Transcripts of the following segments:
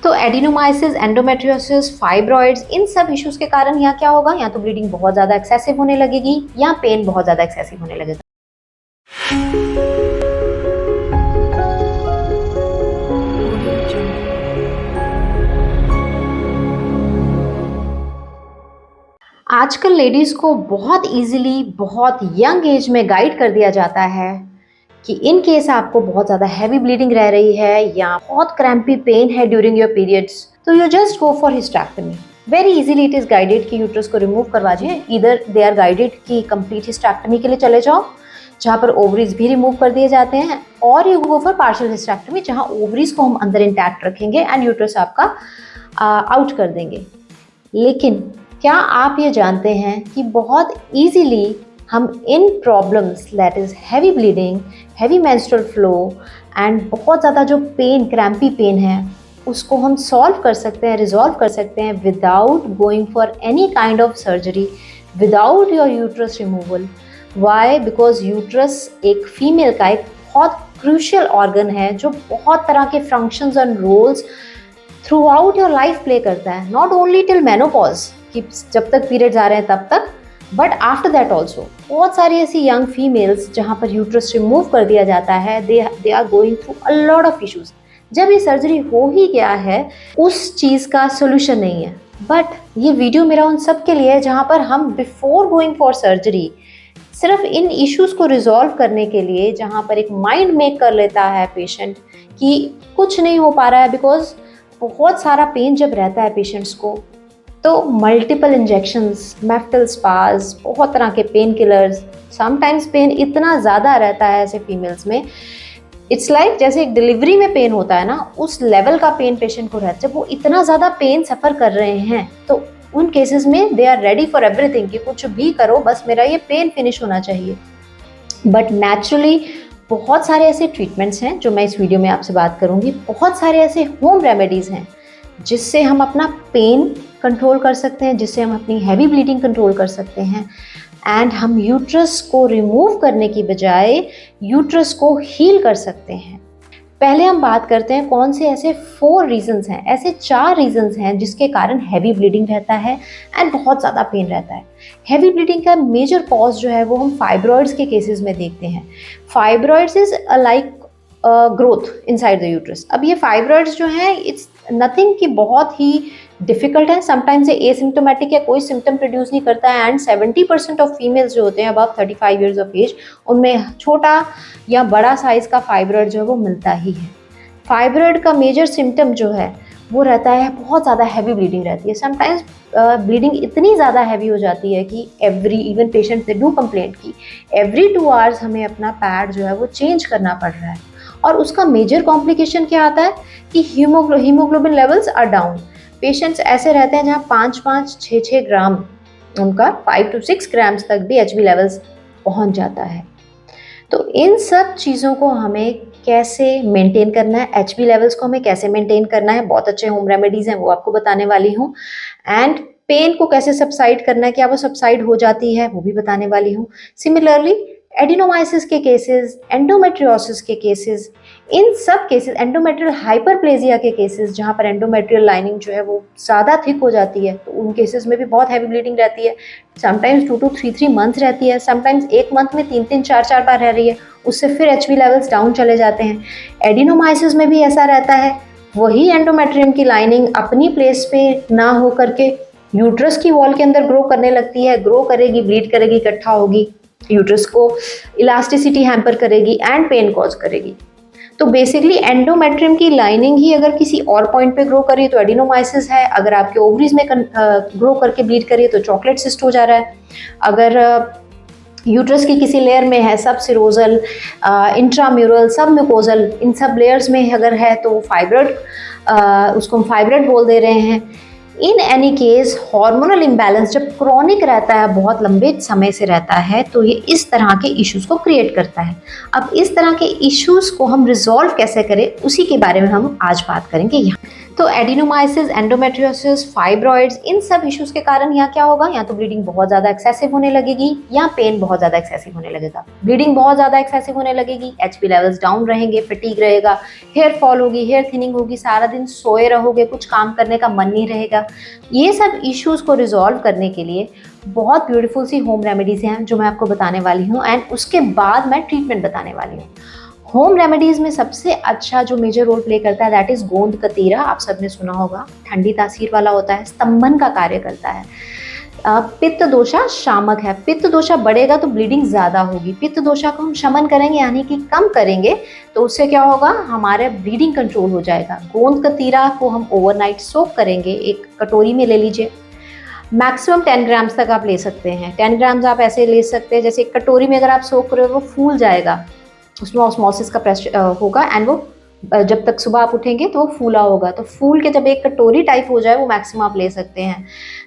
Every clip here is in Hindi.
तो एडिनोमाइसिस, एंडोमेट्रियोसिस, फाइब्रॉइड्स, इन सब इश्यूज के कारण यहाँ क्या होगा, या तो ब्लीडिंग बहुत ज़्यादा एक्सेसिव होने लगेगी या पेन बहुत ज़्यादा एक्सेसिव होने लगेगा। आजकल लेडीज़ को बहुत इजीली, बहुत यंग एज में गाइड कर दिया जाता है कि इन केस आपको बहुत ज़्यादा हैवी ब्लीडिंग रह रही है या बहुत क्रैम्पी पेन है ड्यूरिंग योर पीरियड्स, तो you just go for hysterectomy. Very easily it is guided कि यूट्रस को रिमूव करवा दीजिए। इधर दे आर गाइडेड कि कंप्लीट हिस्टेक्टमी के लिए चले जाओ, जहाँ पर ओवरीज भी रिमूव कर दिए जाते हैं, और you go for partial hysterectomy, जहाँ ओवरीज को हम अंदर इंटैक्ट रखेंगे एंड यूट्रस आपका आउट कर देंगे। लेकिन क्या आप ये जानते हैं कि बहुत इजीली हम इन problems, that is heavy bleeding, heavy menstrual flow and बहुत ज़्यादा जो पेन, क्रैम्पी पेन है, उसको हम सॉल्व कर सकते हैं, रिजॉल्व कर सकते हैं without going for any kind of surgery, without your uterus removal. Why? Because uterus एक फीमेल का एक बहुत क्रूशियल ऑर्गन है जो बहुत तरह के functions and roles throughout your life play करता है, नॉट ओनली टिल मेनोपॉज कि जब तक पीरियड्स आ रहे हैं तब तक, बट आफ्टर दैट ऑल्सो। बहुत सारी ऐसी यंग फीमेल्स जहाँ पर यूट्रस रिमूव कर दिया जाता है, they are going through a lot of issues. जब ये सर्जरी हो ही गया है, उस चीज़ का सोल्यूशन नहीं है। बट ये वीडियो मेरा उन सब के लिए है जहाँ पर हम बिफोर गोइंग फॉर सर्जरी सिर्फ इन इश्यूज़ को रिजॉल्व करने के लिए, जहाँ पर एक माइंड मेक कर लेता है पेशेंट कि कुछ नहीं हो पा रहा है, बिकॉज बहुत सारा पेन जब रहता है पेशेंट्स को, तो मल्टीपल इंजेक्शंस, मेफ्टल स्पाज, बहुत तरह के पेन किलर्स, समटाइम्स पेन इतना ज़्यादा रहता है ऐसे फीमेल्स में, इट्स लाइक जैसे एक डिलीवरी में पेन होता है ना, उस लेवल का पेन पेशेंट को रहता है। जब वो इतना ज़्यादा पेन सफ़र कर रहे हैं तो उन केसेस में they are ready for everything कि कुछ भी करो, बस मेरा ये पेन फिनिश होना चाहिए। बट नेचुरली बहुत सारे ऐसे ट्रीटमेंट्स हैं जो मैं इस वीडियो में आपसे बात करूँगी। बहुत सारे ऐसे होम रेमेडीज़ हैं जिससे हम अपना पेन कंट्रोल कर सकते हैं, जिससे हम अपनी हैवी ब्लीडिंग कंट्रोल कर सकते हैं, एंड हम यूट्रस को रिमूव करने की बजाय यूट्रस को हील कर सकते हैं। पहले हम बात करते हैं कौन से ऐसे 4 रीजंस हैं, ऐसे 4 रीजंस हैं जिसके कारण हैवी ब्लीडिंग रहता है एंड बहुत ज़्यादा पेन रहता है। हैवी ब्लीडिंग का मेजर कॉज जो है वो हम फाइब्रॉइड्स के केसेस में देखते हैं। Fibroids is like growth inside the uterus. अब ये फाइब्रॉइड्स जो हैं, इट्स नथिंग कि बहुत ही डिफिकल्ट है, समटाइम्स ये एसिम्टोमेटिक है, कोई सिम्टम प्रोड्यूस नहीं करता है, एंड 70% ऑफ फीमेल्स जो होते हैं अबव 35 ईयर्स ऑफ एज, उनमें छोटा या बड़ा साइज का फाइब्रॉइड जो है वो मिलता ही है। फाइब्रॉइड का मेजर सिम्टम जो है वो रहता है बहुत ज़्यादा हैवी ब्लीडिंग रहती है। समटाइम्स ब्लीडिंग इतनी ज़्यादा हैवी हो जाती है कि इवन पेशेंट ने डू कंप्लेंट की एवरी 2 आवर्स हमें अपना पैड जो है वो चेंज करना पड़ रहा है। और उसका मेजर कॉम्प्लिकेशन क्या आता है कि haemoglobin levels are down. Patients ऐसे रहते हैं जहाँ 5-5, 6-6 ग्राम, उनका 5 to 6 ग्राम्स तक भी एचबी लेवल्स पहुँच जाता है। तो इन सब चीज़ों को हमें कैसे मेंटेन करना है, एचबी लेवल्स को हमें कैसे मेंटेन करना है, बहुत अच्छे होम रेमेडीज़ हैं वो आपको बताने वाली हूँ। एंड पेन को कैसे सबसाइड करना है, क्या वो सबसाइड हो जाती है, वो भी बताने वाली हूँ। सिमिलरली एडिनोमाइसिस के केसेस, एंडोमेट्रियोसिस के केसेस, इन सब केसेस, एंडोमेट्रियल हाइपरप्लेजिया के केसेस जहाँ पर एंडोमेट्रियल लाइनिंग जो है वो ज़्यादा थिक हो जाती है, तो उन केसेस में भी बहुत हैवी ब्लीडिंग रहती है। समटाइम्स 2 to 3 मंथ्स रहती है, समटाइम्स एक मंथ में 3-3, 4-4 बार रह रही है, उससे फिर एचबी लेवल्स डाउन चले जाते हैं। एडिनोमाइसिस में भी ऐसा रहता है, वही एंडोमेट्रियम की लाइनिंग अपनी प्लेस पे ना हो करके यूट्रस की वॉल के अंदर ग्रो करने लगती है, ग्रो करेगी, ब्लीड करेगी, इकट्ठा होगी, यूट्रस को इलास्टिसिटी हैम्पर करेगी एंड पेन कॉज करेगी। तो बेसिकली एंडोमेट्रियम की लाइनिंग ही अगर किसी और पॉइंट पे ग्रो करी तो एडिनोमाइसिस है, अगर आपके ओवरीज में ग्रो करके ब्लीड करिए तो चॉकलेट सिस्ट हो जा रहा है, अगर यूट्रस की किसी लेयर में है, सब सिरोजल, इंट्राम्यूरल, सब म्यूकोजल, इन सब लेयर्स में अगर है तो फाइब्रॉइड, उसको हम फाइब्रॉइड बोल दे रहे हैं। In any case hormonal imbalance जब क्रॉनिक रहता है, बहुत लंबे समय से रहता है, तो ये इस तरह के इश्यूज़ को क्रिएट करता है। अब इस तरह के इश्यूज़ को हम रिजॉल्व कैसे करें, उसी के बारे में हम आज बात करेंगे यहाँ। तो एडिनोमाइसिस, एंडोमेट्रियोसिस, फाइब्रॉइड्स, इन सब इश्यूज के कारण यहाँ क्या होगा, या तो ब्लीडिंग बहुत ज़्यादा एक्सेसिव होने लगेगी या पेन बहुत ज़्यादा एक्सेसिव होने लगेगा। ब्लीडिंग बहुत ज़्यादा एक्सेसिव होने लगेगी, एचपी लेवल्स डाउन रहेंगे, फटीग रहेगा, हेयर फॉल होगी, हेयर थिनिंग होगी, सारा दिन सोए रहोगे, कुछ काम करने का मन नहीं रहेगा। ये सब इश्यूज़ को रिजॉल्व करने के लिए बहुत ब्यूटीफुल सी होम रेमेडीज़ हैं जो मैं आपको बताने वाली हूँ, एंड उसके बाद मैं ट्रीटमेंट बताने वाली हूँ। होम रेमेडीज में सबसे अच्छा जो मेजर रोल प्ले करता है दैट इज गोंद कतीरा। आप सबने सुना होगा, ठंडी तासीर वाला होता है, स्तंभन का कार्य करता है। पित्त दोषा शामक है, पित्त दोषा बढ़ेगा तो ब्लीडिंग ज़्यादा होगी, पित्त दोषा को हम शमन करेंगे यानी कि कम करेंगे तो उससे क्या होगा, हमारे ब्लीडिंग कंट्रोल हो जाएगा। गोंद कतीरा को हम ओवरनाइट सोक करेंगे, एक कटोरी में ले लीजिए, मैक्सिमम 10 ग्राम्स तक आप ले सकते हैं। 10 ग्राम्स आप ऐसे ले सकते हैं जैसे एक कटोरी में अगर आप सोक कर रहे हो वो फूल जाएगा, उसमें ऑस्मोसिस का प्रेशर होगा, एंड वो जब तक सुबह आप उठेंगे तो वो फूला होगा। तो फूल के जब एक कटोरी टाइप हो जाए वो मैक्सिमम आप ले सकते हैं।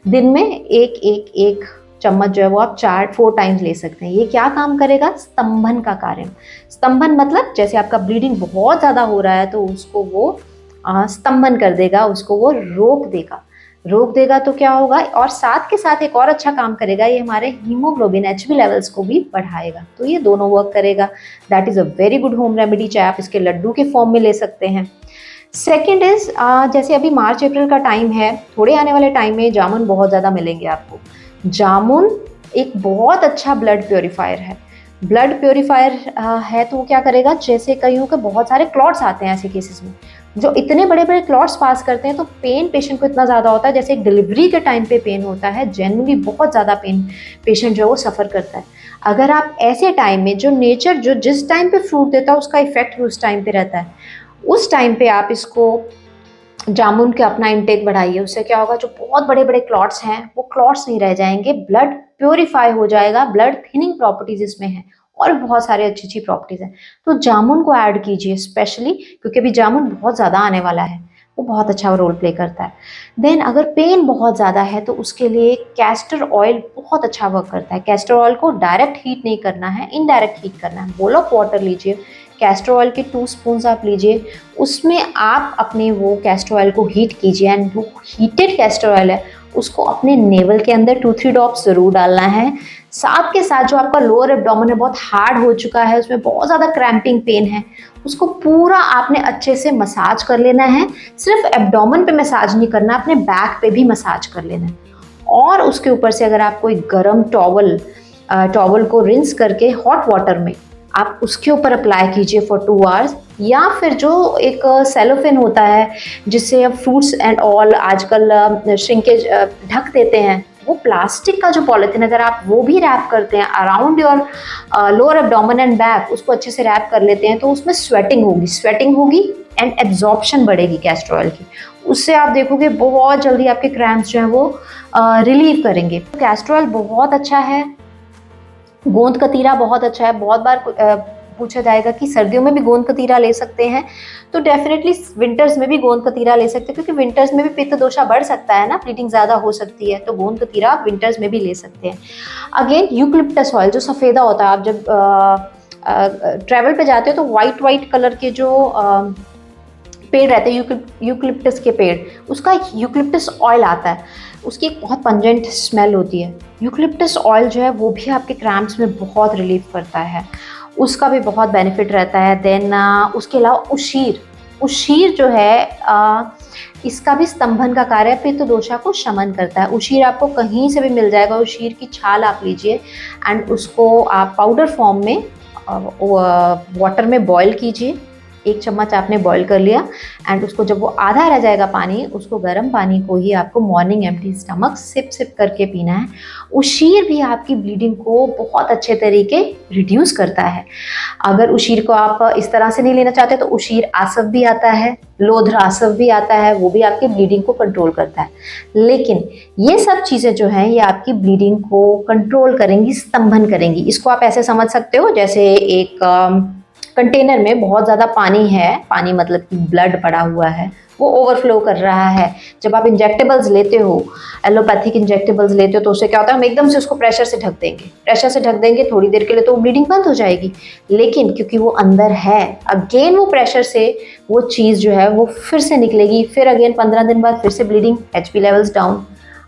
दिन में एक चम्मच जो है वो आप 4 टाइम्स ले सकते हैं। ये क्या काम करेगा, स्तंभन का कार्य। स्तंभन मतलब जैसे आपका ब्लीडिंग बहुत ज़्यादा हो रहा है तो उसको वो स्तंभन कर देगा, उसको वो रोक देगा तो क्या होगा, और साथ के साथ एक और अच्छा काम करेगा, ये हमारे हीमोग्लोबिन एचबी लेवल्स को भी बढ़ाएगा। तो ये दोनों वर्क करेगा। That is a very good home remedy, चाहे आप इसके लड्डू के फॉर्म में ले सकते हैं। सेकेंड इज जैसे अभी मार्च अप्रैल का टाइम है, थोड़े आने वाले टाइम में जामुन बहुत ज़्यादा मिलेंगे आपको। जामुन एक बहुत अच्छा ब्लड प्योरीफायर है। ब्लड प्योरीफायर है तो वो क्या करेगा, जैसे कईयों के बहुत सारे क्लॉट्स आते हैं ऐसे केसेस में, जो इतने बड़े बड़े क्लॉट्स पास करते हैं तो पेन पेशेंट को इतना ज़्यादा होता है, जैसे एक डिलीवरी के टाइम पे पेन होता है, जेन्युइनली बहुत ज़्यादा पेन पेशेंट जो है वो सफ़र करता है। अगर आप ऐसे टाइम में जो नेचर जो जिस टाइम पे फ्रूट देता है उसका इफेक्ट भी उस टाइम पे रहता है, उस टाइम पे आप इसको जामुन के अपना इंटेक बढ़ाइए। उससे क्या होगा, जो बहुत बड़े बड़े क्लॉट्स हैं वो क्लॉट्स नहीं रह जाएंगे, ब्लड प्योरीफाई हो जाएगा, ब्लड थिनिंग प्रॉपर्टीज इसमें हैं और बहुत सारे अच्छी अच्छी प्रॉपर्टीज हैं। तो जामुन को ऐड कीजिए स्पेशली, क्योंकि अभी जामुन बहुत ज़्यादा आने वाला है, वो बहुत अच्छा रोल प्ले करता है। देन अगर पेन बहुत ज़्यादा है तो उसके लिए कैस्टर ऑयल बहुत अच्छा वर्क करता है। कैस्टर ऑयल को डायरेक्ट हीट नहीं करना है, इनडायरेक्ट हीट करना है। बोल ऑफ वाटर लीजिए, कैस्टर ऑयल के 2 स्पून आप लीजिए, उसमें आप अपने वो कैस्टर ऑयल को हीट कीजिए, एंड जो हीटेड कैस्टर ऑयल है उसको अपने नेवल के अंदर 2-3 ड्रॉप्स ज़रूर डालना है। साथ के साथ जो आपका लोअर एब्डोमेन है बहुत हार्ड हो चुका है, उसमें बहुत ज़्यादा क्रैम्पिंग पेन है, उसको पूरा आपने अच्छे से मसाज कर लेना है। सिर्फ एब्डोमेन पे मसाज नहीं करना, अपने बैक पे भी मसाज कर लेना है। और उसके ऊपर से अगर आप कोई गर्म टॉवल को रिंस करके हॉट वाटर में आप उसके ऊपर अप्लाई कीजिए फॉर 2 आवर्स, या फिर जो एक सेलोफेन होता है जिससे अब फ्रूट्स एंड ऑल आजकल श्रिंकेज ढक देते हैं, वो प्लास्टिक का जो पॉलिथीन अगर आप वो भी रैप करते हैं around your lower abdomen and back, उसको अच्छे से रैप कर लेते हैं तो उसमें स्वेटिंग होगी एंड एब्जॉर्प्शन बढ़ेगी कैस्टर ऑयल की। उससे आप देखोगे बहुत जल्दी आपके क्रैम्प्स जो है वो रिलीव करेंगे। तो कैस्टर ऑयल बहुत अच्छा है, गोंद कतीरा बहुत अच्छा है। बहुत बार पूछा जाएगा कि सर्दियों में भी गोंद कतीरा ले सकते हैं, तो डेफिनेटली विंटर्स में भी गोंद कतीरा ले सकते हैं, क्योंकि विंटर्स में भी पित्त दोषा बढ़ सकता है ना, ब्लीडिंग ज़्यादा हो सकती है, तो गोंद कतीरा आप विंटर्स में भी ले सकते हैं। अगेन यूकलिप्टस ऑयल जो सफ़ेदा होता है, आप जब ट्रैवल पे जाते हो तो वाइट कलर के जो पेड़ रहते हैं यूकलिप्टस के पेड़, उसका यूकलिप्टस ऑयल आता है, उसकी एक बहुत पंजेंट स्मेल होती है। यूकलिप्टस ऑयल जो है वो भी आपके क्रैम्प्स में बहुत रिलीफ करता है, उसका भी बहुत बेनिफिट रहता है। देन उसके अलावा उशीर जो है इसका भी स्तंभन का कार्य है, पित्त दोषा को शमन करता है। उशीर आपको कहीं से भी मिल जाएगा, उशीर की छाल आप लीजिए एंड उसको आप पाउडर फॉर्म में वाटर में बॉईल कीजिए। 1 चम्मच आपने बॉईल कर लिया एंड उसको जब वो आधा रह जाएगा पानी, उसको गर्म पानी को ही आपको मॉर्निंग एम्प्टी स्टमक सिप करके पीना है। उशीर भी आपकी ब्लीडिंग को बहुत अच्छे तरीके रिड्यूस करता है। अगर उशीर को आप इस तरह से नहीं लेना चाहते तो उशीर आसव भी आता है, लोध्र आसव भी आता है, वो भी आपकी ब्लीडिंग को कंट्रोल करता है। लेकिन ये सब चीज़ें जो हैं ये आपकी ब्लीडिंग को कंट्रोल करेंगी, स्तंभन करेंगी। इसको आप ऐसे समझ सकते हो जैसे एक कंटेनर में बहुत ज़्यादा पानी है, पानी मतलब कि ब्लड पड़ा हुआ है, वो ओवरफ्लो कर रहा है। जब आप इंजेक्टेबल्स लेते हो, एलोपैथिक इंजेक्टेबल्स लेते हो, तो उससे क्या होता है, हम एकदम से उसको प्रेशर से ढक देंगे, प्रेशर से ढक देंगे, थोड़ी देर के लिए तो ब्लीडिंग बंद हो जाएगी, लेकिन क्योंकि वो अंदर है, अगेन वो प्रेशर से वो चीज़ जो है वो फिर से निकलेगी, फिर अगेन 15 दिन बाद फिर से bleeding, HP levels down.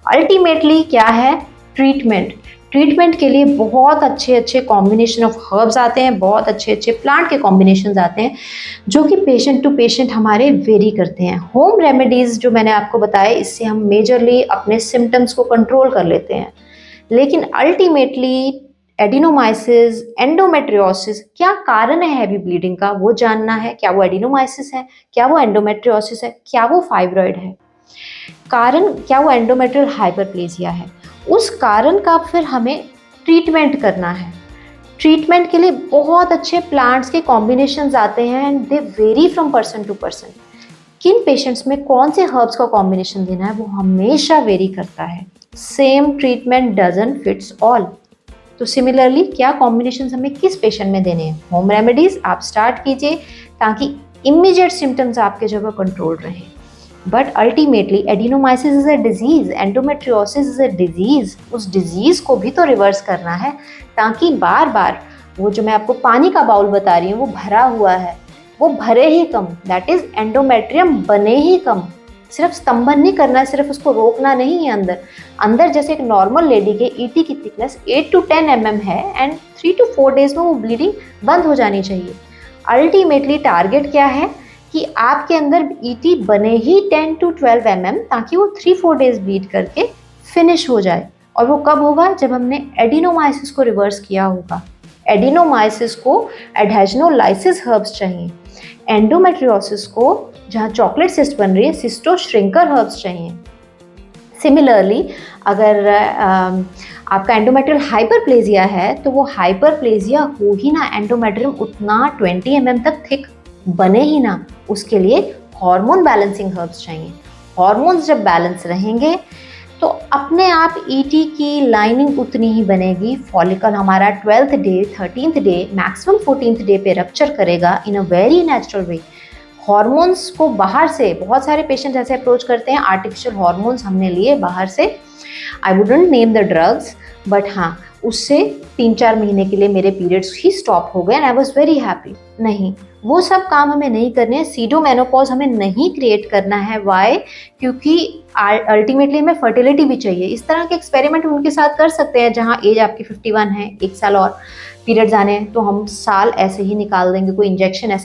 Ultimately क्या है, ट्रीटमेंट। ट्रीटमेंट के लिए बहुत अच्छे अच्छे कॉम्बिनेशन ऑफ हर्ब्स आते हैं, बहुत अच्छे अच्छे प्लांट के कॉम्बिनेशंस आते हैं, जो कि पेशेंट टू पेशेंट हमारे वेरी करते हैं। होम रेमेडीज़ जो मैंने आपको बताया, इससे हम मेजरली अपने सिम्टम्स को कंट्रोल कर लेते हैं, लेकिन अल्टीमेटली एडिनोमाइसिस, एंडोमेट्रियोसिस, क्या कारण है हैवी ब्लीडिंग का वो जानना है। क्या वो एडिनोमाइसिस है, क्या वो एंडोमेट्रियोसिस है, क्या वो फाइब्रॉइड है, कारण क्या वो एंडोमेट्रियल हाइपरप्लेजिया है, उस कारण का फिर हमें ट्रीटमेंट करना है। ट्रीटमेंट के लिए बहुत अच्छे प्लांट्स के कॉम्बिनेशंस आते हैं and they vary from person to person. किन पेशेंट्स में कौन से हर्ब्स का कॉम्बिनेशन देना है वो हमेशा वेरी करता है। Same treatment doesn't fits all. तो सिमिलरली क्या कॉम्बिनेशंस हमें किस पेशेंट में देने हैं, होम रेमेडीज आप स्टार्ट कीजिए ताकि इमीडिएट सिम्टम्स आपके जगह कंट्रोल रहें। But ultimately adenomyosis is a disease, endometriosis is a disease, उस डिजीज को भी तो रिवर्स करना है, ताकि बार बार वो जो मैं आपको पानी का बाउल बता रही हूँ वो भरा हुआ है, वो भरे ही कम, दैट इज एंडोमेट्रियम बने ही कम। सिर्फ स्तंभन नहीं करना है, सिर्फ उसको रोकना नहीं है। अंदर अंदर जैसे एक नॉर्मल लेडी के ईटी की थिकनेस 8 to 10 mm है एंड 3 to 4 days में वो ब्लीडिंग बंद हो जानी चाहिए। अल्टीमेटली टारगेट क्या है कि आपके अंदर ईटी बने ही 10 to 12 mm, ताकि वो 3-4 days ब्लीड करके फिनिश हो जाए। और वो कब होगा, जब हमने एडिनोमाइसिस को रिवर्स किया होगा। एडिनोमाइसिस को एडहेजनोलाइसिस हर्ब्स चाहिए, एंडोमेट्रियोसिस को जहाँ चॉकलेट सिस्ट बन रही है सिस्टो श्रिंकर हर्ब्स चाहिए। सिमिलरली अगर आपका एंडोमेट्रियल हाइपरप्लेजिया है तो वो हाइपरप्लेजिया हो ही ना, एंडोमेट्रियम उतना 20 mm तक थिक बने ही ना, उसके लिए हार्मोन बैलेंसिंग हर्ब्स चाहिए। हार्मोन्स जब बैलेंस रहेंगे तो अपने आप ईटी की लाइनिंग उतनी ही बनेगी। फॉलिकल हमारा 12th day, 13th day, maximum 14th day पे रप्चर करेगा in a very natural way. Hormones को बाहर से बहुत सारे पेशेंट ऐसे अप्रोच करते हैं, आर्टिफिशियल हार्मोन्स हमने लिए बाहर से, I wouldn't name the drugs, but हाँ उससे 3-4 महीने के लिए मेरे पीरियड्स ही स्टॉप हो गए and I was very happy. नहीं, वो सब काम हमें नहीं करने हैं, सीडो मेनोपॉज हमें नहीं क्रिएट करना है। वाई? क्योंकि अल्टीमेटली हमें फर्टिलिटी भी चाहिए। इस तरह के एक्सपेरिमेंट उनके साथ कर सकते हैं जहाँ एज आपकी 51 है, 1 साल और पीरियड्स आने हैं, तो हम साल ऐसे ही निकाल देंगे, कोई इंजेक्शन ऐसा